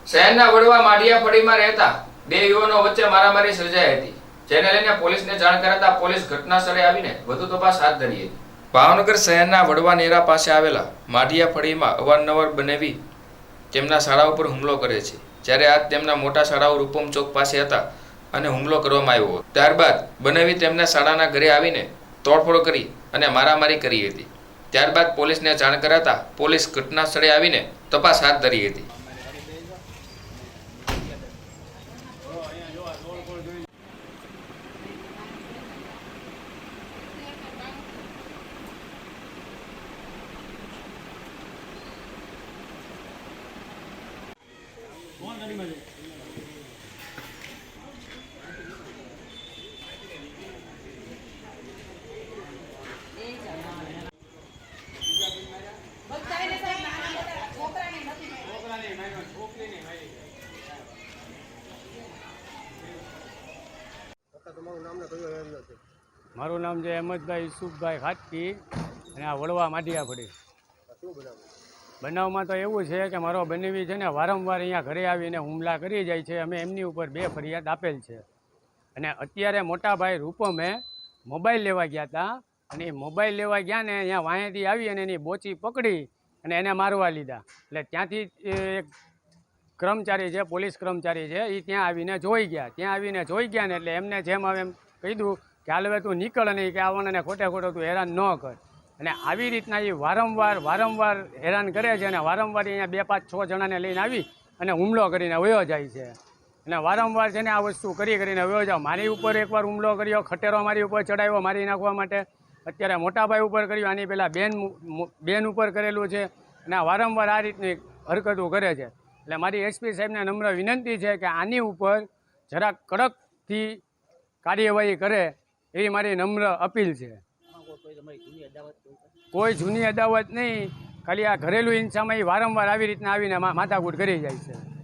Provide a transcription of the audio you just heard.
શહેરના વડવા માઢિયા ફળીમાં રહેતા બે યુવાનો વચ્ચે મારામારી સર્જાઈ હતી, જેને લઈને પોલીસને જાણ કરાતા પોલીસ ઘટના સ્થળે આવીને વધુ તપાસ હાથ ધરી હતી. ભાવનગર શહેરના વડવા નેરા પાસે આવેલા માઢિયા ફળીમાં અવારનવાર બનેવી તેમના શાળા ઉપર હુમલો કરે છે. જ્યારે આજ તેમના મોટા શાળાઓ રૂપમ ચોક પાસે હતા અને હુમલો કરવામાં આવ્યો. ત્યારબાદ બનેવી તેમના શાળાના ઘરે આવીને તોડફોડ કરી અને મારામારી કરી હતી. ત્યારબાદ પોલીસને જાણ કરાતા પોલીસ ઘટના સ્થળે આવીને તપાસ હાથ ધરી હતી. મારું નામ છે અહેમદભાઈ યુસુફભાઈ ખાટકી અને આ વડવા માઢિયા ફળી. બનાવમાં તો એવું છે કે મારો બનેવી છે ને વારંવાર અહીંયા ઘરે આવીને હુમલા કરી જાય છે. અમે એમની ઉપર 2 ફરિયાદ આપેલ છે અને અત્યારે મોટાભાઈ રૂપમે મોબાઈલ લેવા ગયા હતા અને એ મોબાઈલ લેવા ગયા ને અહીંયા વાંહેથી આવી અને એની બોચી પકડી અને એને મારવા લીધા. એટલે ત્યાંથી એક કર્મચારી છે, પોલીસ કર્મચારી છે, એ ત્યાં આવીને જોઈ ગયા. ત્યાં આવીને જોઈ ગયા ને એટલે એમને જેમ આવે એમ કીધું કે હાલ હવે તું નીકળ નહીં, કે આવવાને ખોટે ખોટો તું હેરાન ન કર. અને આવી રીતના એ વારંવાર હેરાન કરે છે અને વારંવાર અહીંયા 2, 5, 6 જણાને લઈને આવી અને હુમલો કરીને વયો જાય છે. અને વારંવાર છે ને આ વસ્તુ કરીને વયો જાવ. મારી ઉપર એકવાર હુમલો કર્યો, ખટેરો મારી ઉપર ચડાવ્યો મારી નાખવા માટે. અત્યારે મોટાભાઈ ઉપર કર્યું, આની પહેલાં બેન ઉપર કરેલું છે અને વારંવાર આ રીતની હરકતો કરે છે. એટલે મારી એસપી સાહેબને નમ્ર વિનંતી છે કે આની ઉપર જરાક કડકથી કાર્યવાહી કરે એવી મારી નમ્ર અપીલ છે. કોઈ જૂની અદાવત નહીં, ખાલી આ ઘરેલું હિંસામાં વારંવાર આવી રીતના આવીને માથાકૂટ કરી જાય છે.